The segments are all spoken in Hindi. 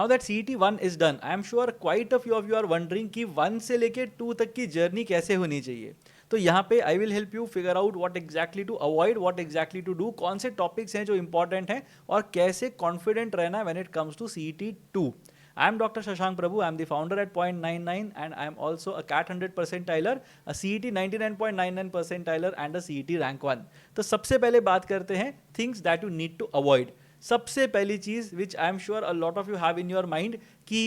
Now that CET 1 is done, I am sure quite a few of you are wondering कि 1 से लेके 2 तक की जर्नी कैसे होनी चाहिए. तो यहाँ पे I will help you figure out what exactly to avoid, what exactly to do, कौन से टॉपिक्स हैं जो इंपॉर्टेंट हैं और कैसे कॉन्फिडेंट रहना है when it comes to CET 2. I am Dr. Shashank Prabhu. I am the founder at Point 99 and I am also a CAT 100 percentiler, a CET 99.99 percentiler and a CET rank 1. तो सबसे पहले बात करते हैं things that you need to avoid. सबसे पहली चीज which I am sure a lot of you have in your mind कि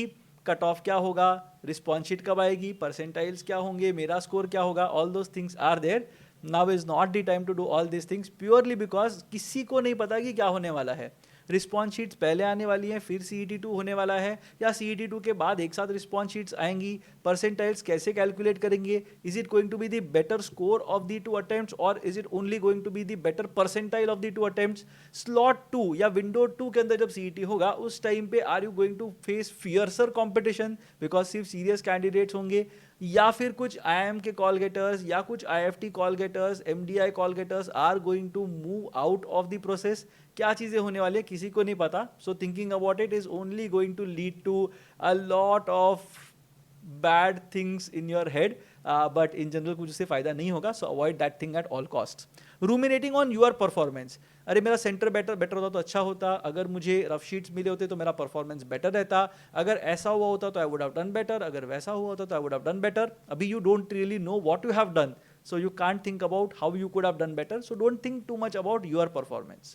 कट ऑफ क्या होगा, रिस्पॉन्स शीट कब आएगी, परसेंटाइल्स क्या होंगे, मेरा स्कोर क्या होगा, all those things are there. Now is not the time to do all this things purely because किसी को नहीं पता कि क्या होने वाला है. रिस्पॉन्स शीट्स पहले आने वाली हैं, फिर CET 2 होने वाला है, या CET 2 के बाद एक साथ रिस्पॉन्स शीट्स आएंगी. परसेंटाइल्स कैसे कैलकुलेट करेंगे, is it going to be the better score of the 2 attempts और is it only going to be the better percentile of the 2 attempts. Slot 2 या विंडो 2 के अंदर जब CET होगा उस टाइम पे are you going to face fiercer competition because सिर्फ सीरियस कैंडिडेट्स होंगे, या फिर कुछ IIM के कॉल गेटर्स या कुछ IFT call getters, MDI call getters are going to move out of the process. क्या चीजें होने वाली है किसी को नहीं पता. So thinking about it is only going to lead to a lot of bad things in your head, but in general कुछ उससे फायदा नहीं होगा. So avoid that thing at all cost. Ruminating on your performance. अरे मेरा सेंटर बेटर होता तो अच्छा होता, अगर मुझे रफ शीट्स मिले होते तो मेरा परफॉर्मेंस बेटर रहता, अगर ऐसा हुआ होता तो I would have done better, अगर वैसा हुआ होता तो I would have done better. अभी you don't really know what you have done, so you can't think about how you could have done better. So don't think too much about your performance.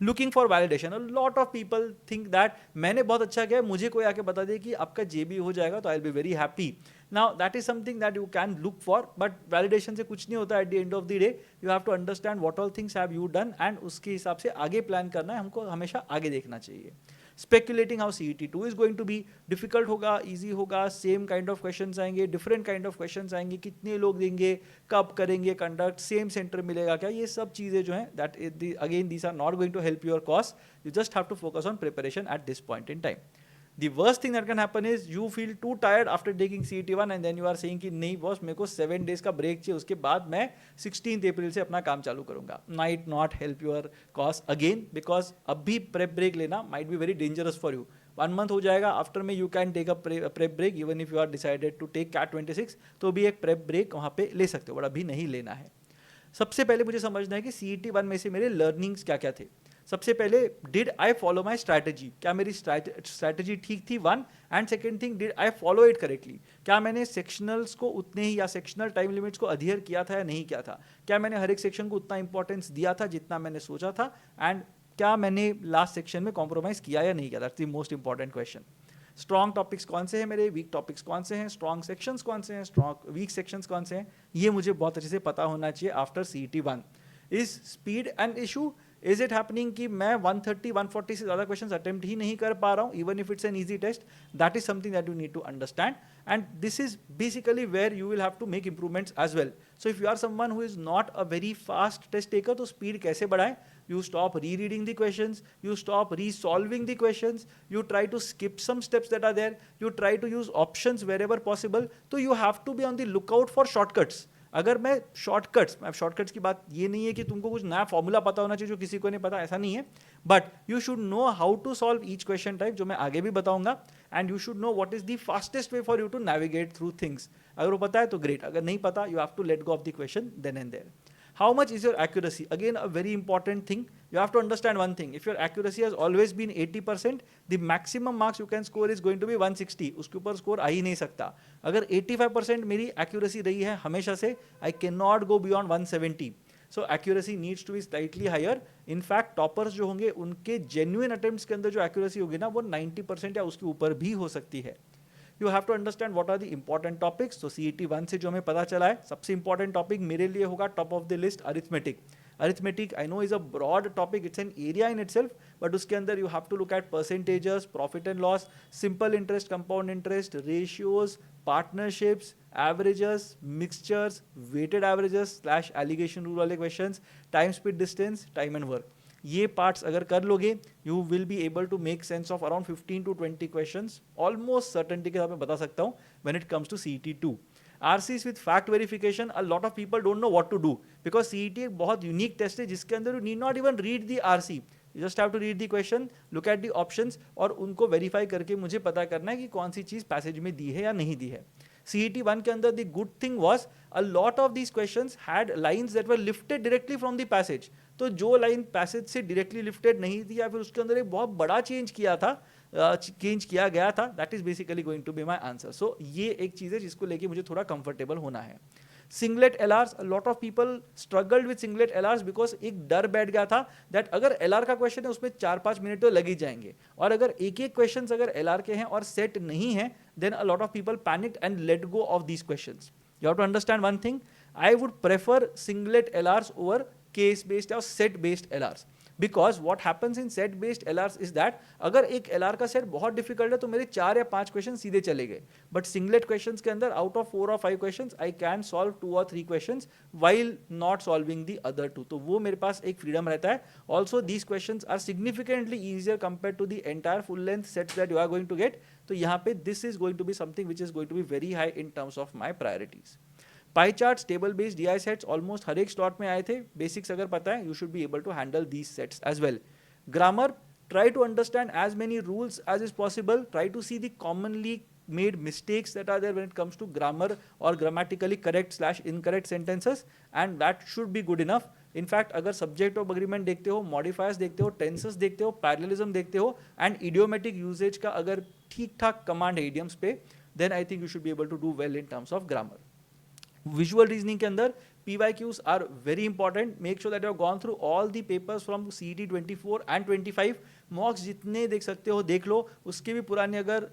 Looking for validation. A lot of people think that मैंने बहुत अच्छा किया, मुझे कोई आके बता दे कि आपका JB हो जाएगा तो I'll be very happy. Now that is something that you can look for, but validation से कुछ नहीं होता. At the end of the day you have to understand what all things have you done and उसके हिसाब से आगे प्लान करना है. हमको हमेशा आगे देखना चाहिए. Speculating how CET 2 is going to be difficult होगा, ईजी होगा, सेम काइंड ऑफ क्वेश्चंस आएंगे, डिफरेंट काइंड ऑफ क्वेश्चंस आएंगे, कितने लोग देंगे, कब करेंगे कंडक्ट, सेम सेंटर मिलेगा क्या, ये सब चीज़ें जो हैं that again these are not going to help your cause. You just have to focus on preparation at this point in time. The worst thing that can happen is you feel too tired after taking CET 1 and then you are saying कि नहीं बॉस मेरे को 7 days का ब्रेक चाहिए, उसके बाद मैं 16 अप्रैल से अपना काम चालू करूंगा. Might not help your cause again because अभी प्रेप ब्रेक लेना might be very dangerous for you. 1 month हो जाएगा, आफ्टर में you can take a prep break even if you are decided to take CAT 26, तो भी एक प्रेप ब्रेक वहाँ पे ले सकते हो, बट अभी नहीं लेना है. सबसे पहले मुझे समझना है कि CET 1 में से मेरे लर्निंग्स क्या क्या थे. सबसे पहले did I follow my strategy, क्या मेरी स्ट्रैटेजी ठीक थी, 1. And second thing did I follow it correctly, क्या मैंने सेक्शनल्स को उतने ही या सेक्शनल टाइम लिमिट्स को अध्ययर किया था या नहीं किया था, क्या मैंने हर एक सेक्शन को उतना इंपॉर्टेंस दिया था जितना मैंने सोचा था, एंड क्या मैंने लास्ट सेक्शन में कॉम्प्रोमाइज किया या नहीं किया. That's the most important question. Strong topics कौन से हैं मेरे, वीक टॉपिक्स कौन से हैं, स्ट्रॉन्ग सेक्शंस कौन से हैं, स्ट्रॉन्ग वीक सेक्शंस कौन से हैं, ये मुझे बहुत अच्छे से पता होना चाहिए after CET 1. Is speed an issue, is it happening कि मैं 130-140 से ज़्यादा क्वेश्चन अटेम्प्ट ही नहीं कर पा रहा हूँ even if it's an easy test. That is something that you need to understand and this is basically where you will have to make improvements as well. So if you are someone who is not a very fast test taker, तो स्पीड कैसे बढ़ाएं. You stop rereading the questions, you stop resolving the questions, you try to skip some steps that are there, you try to use options wherever possible. So you have to be on the lookout for shortcuts. अगर मैं शॉर्टकट्स की बात ये नहीं है कि तुमको कुछ नया फॉर्मूला पता होना चाहिए जो किसी को नहीं पता, ऐसा नहीं है, but you should know how to solve each question type, जो मैं आगे भी बताऊंगा, and you should know what is the fastest way for you to navigate through things. अगर वो पता है तो ग्रेट, अगर नहीं पता you have to let go of the question then and there. How much is your accuracy? Again, a very important thing. You have to understand one thing. If your accuracy has always been 80%, the maximum marks you can score is going to be 160. उसके ऊपर स्कोर आ ही नहीं सकता. अगर 85% मेरी accuracy रही है हमेशा से, I cannot go beyond 170. So accuracy needs to be slightly higher. In fact, toppers जो होंगे उनके genuine attempts के अंदर जो accuracy होगी ना वो 90% या उसके ऊपर भी हो सकती है. You have to understand what are the important topics. So CET 1 से जो हमें पता चला है, सबसे important topic मेरे लिए होगा top of the list arithmetic. Arithmetic I know is a broad topic, it's an area in itself, but उसके अंदर you have to look at percentages, profit and loss, simple interest, compound interest, ratios, partnerships, averages, mixtures, weighted averages / alligation rule वाले questions, time, speed, distance, time and work. ये पार्ट्स अगर कर लोगे you will be able to make sense of around 15 to 20 questions almost certainty के साथ मैं बता सकता हूँ when it comes to CET 2. RCs with fact verification, a lot of people don't know what to do because CET एक बहुत यूनिक टेस्ट है जिसके अंदर you need not even read the RC. You just have to read the question, look at the options और उनको वेरीफाई करके मुझे पता करना है कि कौन सी चीज़ पैसेज में दी है या नहीं दी है. CET 1 के अंदर the good thing was a lot of these questions had lines that were lifted directly from the passage. तो जो लाइन पैसेज से डायरेक्टली लिफ्टेड नहीं थी या फिर उसके अंदर एक बहुत बड़ा चेंज किया था, चेंज किया गया था, that is basically going to be my answer. So ये एक चीज़ है जिसको लेके मुझे थोड़ा कंफर्टेबल होना है. Singlet LRs, a lot of people struggled with singlet LRs because एक डर बैठ गया था दैट अगर LR का क्वेश्चन है उसमें 4-5 मिनट तो लग ही जाएंगे, और अगर एक एक क्वेश्चन अगर LR के हैं और सेट नहीं है, then a lot of people panicked and let go of these questions. You have to understand one thing. I would prefer singlet LRs over case-based or set-based LRs. Because what happens in set-based LRs is that अगर एक LR का सेट बहुत डिफिकल्ट है तो मेरे 4 या 5 क्वेश्चन सीधे चले गए. बट सिंगलेट क्वेश्चंस के अंदर आउट ऑफ 4 और 5 क्वेश्चंस आई कैन सॉल्व 2 और 3 questions while not solving the other 2. तो वो मेरे पास एक फ्रीडम रहता है. Also these questions are significantly easier compared to the entire full length sets that you are going to get. तो यहाँ पे this is going to be something which is going to be very high in terms of my priorities. Pie chart, table based DI sets almost हर एक स्लॉट में आए थे. बेसिक्स अगर पता है, you should be able to handle these sets as well. Grammar, try to understand as many rules as is possible. Try to see the commonly made mistakes that are there when it comes to grammar or grammatically correct/incorrect sentences, and that should be good enough. In fact, अगर subject of agreement देखते हो, modifiers देखते हो, tenses देखते हो, parallelism देखते हो, and idiomatic usage का अगर ठीक ठाक command है idioms पे, then I think you should be able to do well in terms of grammar. Visual reasoning के अंदर PYQs are very important. Make sure that you have gone through all the papers from CET 24 and 25. Mocks जितने देख सकते हो देख लो. उसके भी पुराने अगर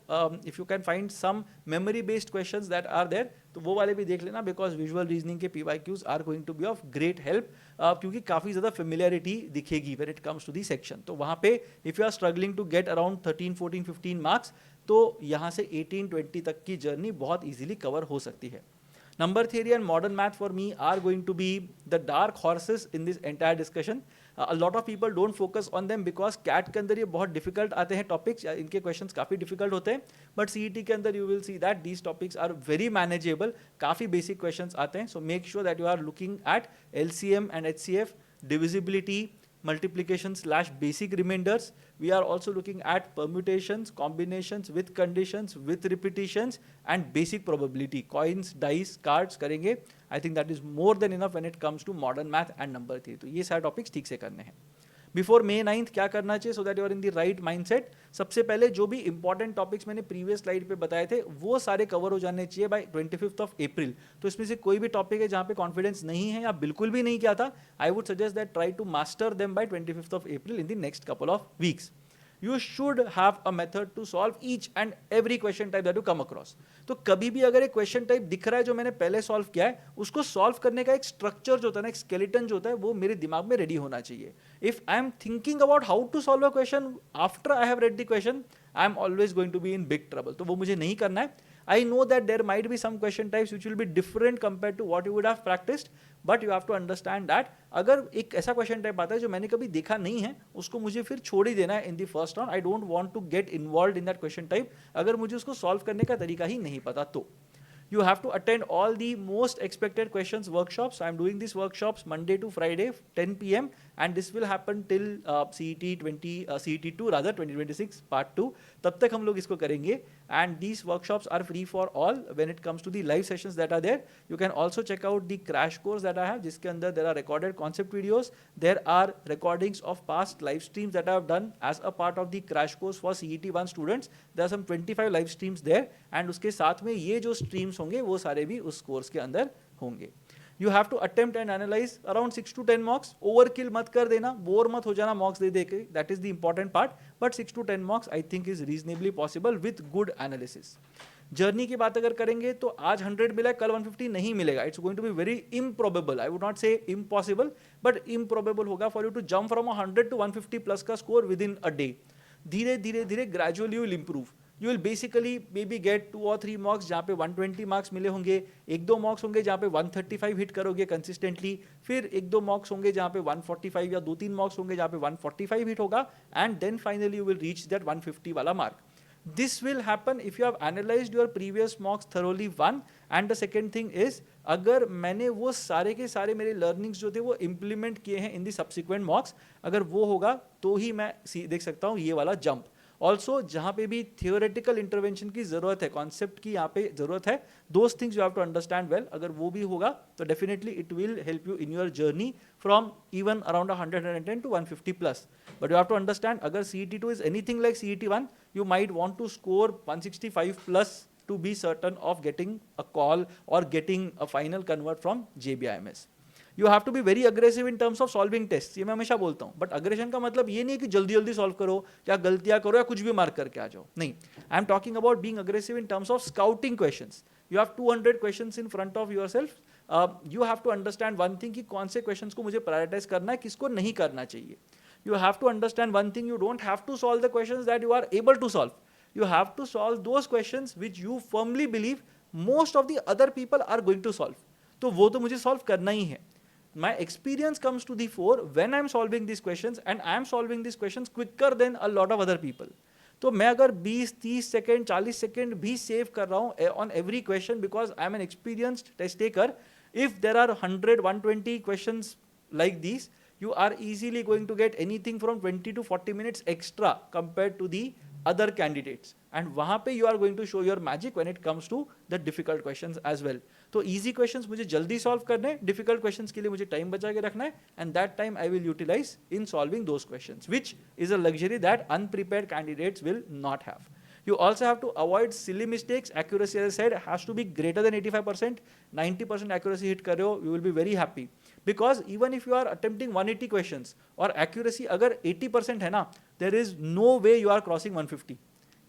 if you can find some memory based questions that are there तो वो वाले भी देख लेना, बिकॉज विजुअल रीजनिंग के PYQs are going to be of great help, क्योंकि काफ़ी ज़्यादा फेमिलियरिटी दिखेगी when it comes to the section. तो वहाँ पे if you are struggling to get around 13, 14, 15 marks, तो यहाँ से 18, 20 तक की जर्नी बहुत ईजिली कवर हो सकती है. Number theory and modern math for me are going to be the dark horses in this entire discussion. A lot of people don't focus on them because CAT के अंदर ये बहुत difficult आते हैं topics, इनके questions काफ़ी difficult होते हैं. But CET के अंदर you will see that these topics are very manageable, काफ़ी basic questions आते हैं. So make sure that you are looking at LCM and HCF, divisibility, multiplication/basic remainders. We are also looking at permutations, combinations with conditions, with repetitions and basic probability. Coins, dice, cards करेंगे. I think that is more than enough when it comes to modern math and number theory. तो ये सारे topics ठीक से करने हैं. बिफोर May 9th क्या करना चाहिए so that you are in the right mindset? सबसे पहले जो भी इंपॉर्टेंट टॉपिक्स मैंने प्रीवियस स्लाइड पे बताए थे वो सारे कवर हो जाने चाहिए बाय 25th of April. तो इसमें से कोई भी टॉपिक है जहाँ पे कॉन्फिडेंस नहीं है या बिल्कुल भी नहीं किया था, I would suggest that try to master them by 25th of April in the next couple of weeks. You should have a method to solve each and every question type that you come across. तो कभी भी अगर एक क्वेश्चन टाइप दिख रहा है जो मैंने पहले सॉल्व किया है, उसको सॉल्व करने का एक स्ट्रक्चर जो होता है ना, एक स्केलेटन जो होता है, वो मेरे दिमाग में रेडी होना चाहिए. If I am thinking about how to solve a question after I have read the question, I am always going to be in big trouble. तो वो मुझे नहीं करना है. I know that there might be some question types which will be different compared to what you would have practiced, but you have to understand that अगर एक ऐसा question type आता है जो मैंने कभी देखा नहीं है, उसको मुझे फिर छोड़ ही देना है in the first round. I don't want to get involved in that question type अगर मुझे उसको solve करने का तरीका ही नहीं पता तो. You have to attend all the most expected questions workshops. I am doing these workshops Monday to Friday 10 PM and this will happen till CET2 rather 2026 part 2. तब तक हम लोग इसको करेंगे and these workshops are free for all when it comes to the live sessions that are there. You can also check out the crash course that I have जिसके अंदर there are recorded concept videos. There are recordings of past live streams that I have done as a part of the crash course for CET1 students. There are some 25 live streams there and उसके साथ में ये जो streams होंगे वो सारे भी उस कोर्स के अंदर होंगे. You have to attempt and analyze around 6 to 10 marks. Overkill मत कर देना, बोर मत हो जाना marks दे के. That is the important part. But 6 to 10 marks I think is reasonably possible with good analysis. Journey की बात अगर करेंगे तो आज 100 मिला, कल 150 नहीं मिलेगा. It's going to be very improbable. I would not say impossible, but improbable होगा for you to jump from 100 to 150 plus का score within a day. धीरे धीरे धीरे gradually you will improve. You will basically maybe get 2 or 3 marks जहाँ पे 120 marks मिले होंगे, 1-2 marks होंगे जहाँ पे 135 hit करोगे consistently, फिर 1-2 marks होंगे जहाँ पे 145 या 2-3 marks होंगे जहाँ पे 145 hit होगा, and then finally you will reach that 150 वाला mark. This will happen if you have analyzed your previous mocks thoroughly one and the second thing is, अगर मैंने वो सारे के सारे मेरे लर्निंग्स जो थे वो इंप्लीमेंट किए हैं इन दी सब्सिक्वेंट मॉक्स, अगर वो होगा तो ही मैं देख सकता हूँ ये वाला जंप. ऑल्सो जहाँ पे भी थियोरेटिकल इंटरवेंशन की जरूरत है, कॉन्सेप्ट की यहाँ पे जरूरत है, those things you have to understand well. अगर वो भी होगा तो definitely it will help you in your journey from even around 110 to 150 plus. But you have to understand, अगर CET2 is anything like CET1, you might want to score 165 plus to be certain of getting a call or getting a final convert from JBIMS. You have to be very aggressive in terms of solving tests. ये मैं हमेशा बोलता हूँ, बट अग्रेशन का मतलब ये नहीं कि जल्दी जल्दी सॉल्व करो या गलतियां करो या कुछ भी मार्क करके आ जाओ, नहीं. I am talking about being aggressive in terms of scouting questions. You have 200 questions in front of yourself. You have to understand one thing कि कौन से क्वेश्चंस को मुझे प्रायोरिटाइज करना है, किसको नहीं करना चाहिए. You have to understand one thing, you don't have to solve the questions that you are able to solve. You have to solve those questions which you firmly believe most of the other people are going to solve. तो वो तो मुझे solve करना ही है. My experience comes to the fore when I am solving these questions, and I am solving these questions quicker than a lot of other people. तो मैं अगर 20-30 सेकेंड 40 सेकेंड भी सेव कर रहा हूँ on every question because I am an experienced test taker, if there are 100-120 questions like these, you are easily going to get anything from 20 to 40 minutes extra compared to the other candidates. And वहाँ पे you are going to show your magic when it comes to the difficult questions as well. तो easy questions मुझे जल्दी solve करने हैं, difficult questions के लिए मुझे time बचा के रखना है, and that time I will utilize in solving those questions, which is a luxury that unprepared candidates will not have. You also have to avoid silly mistakes. Accuracy, as I said, has to be greater than 85%. 90% accuracy hit कर रहे हो, you will be very happy. Because even if you are attempting 180 questions और accuracy अगर 80% है ना, there is no way you are crossing 150.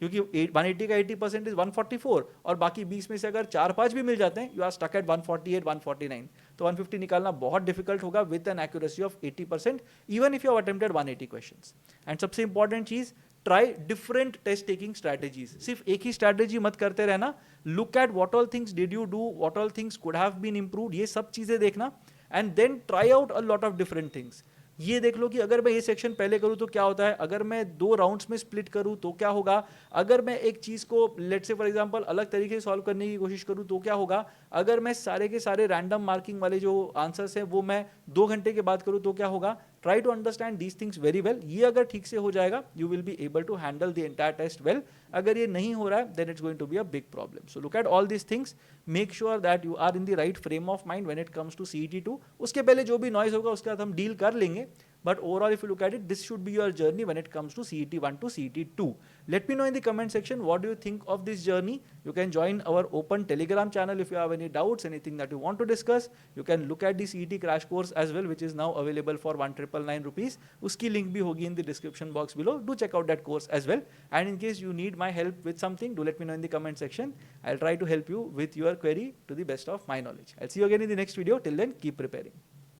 क्योंकि 180 का 80% इज 144 और बाकी 20 में से अगर 4-5 भी मिल जाते हैं, यू आर स्टक एट 148, 149. तो 150 निकालना बहुत डिफिकल्ट होगा with an accuracy of 80%, even if you have attempted 180 questions. And सबसे इंपॉर्टेंट चीज, try different test taking strategies. सिर्फ एक ही स्ट्रैटेजी मत करते रहना. Look at what all things did you do, what all things could have been improved, ये सब चीजें देखना. And then try out a lot of different things. ये देख लो कि अगर मैं ये सेक्शन पहले करूँ तो क्या होता है, अगर मैं 2 राउंड्स में स्प्लिट करूँ तो क्या होगा, अगर मैं एक चीज़ को लेट से फॉर एग्जांपल अलग तरीके से सॉल्व करने की कोशिश करूँ तो क्या होगा, अगर मैं सारे के सारे रैंडम मार्किंग वाले जो आंसर्स हैं वो मैं 2 घंटे के बाद करूँ तो क्या होगा. Try to understand these things very well. ये अगर ठीक से हो जाएगा, you will be able to handle the entire test well. अगर ये नहीं हो रहा है, then it's going to be a big problem. So look at all these things, make sure that you are in the right frame of mind when it comes to CET2. उसके पहले जो भी नॉइज होगा उसके साथ हम डील कर लेंगे. But overall, if you look at it, this should be your journey when it comes to CET1 to CET2. Let me know in the comment section, what do you think of this journey? You can join our open Telegram channel if you have any doubts, anything that you want to discuss. You can look at the CET crash course as well, which is now available for 1999 rupees. Uski link bhi hogi in the description box below. Do check out that course as well. And in case you need my help with something, do let me know in the comment section. I'll try to help you with your query to the best of my knowledge. I'll see you again in the next video. Till then, keep preparing.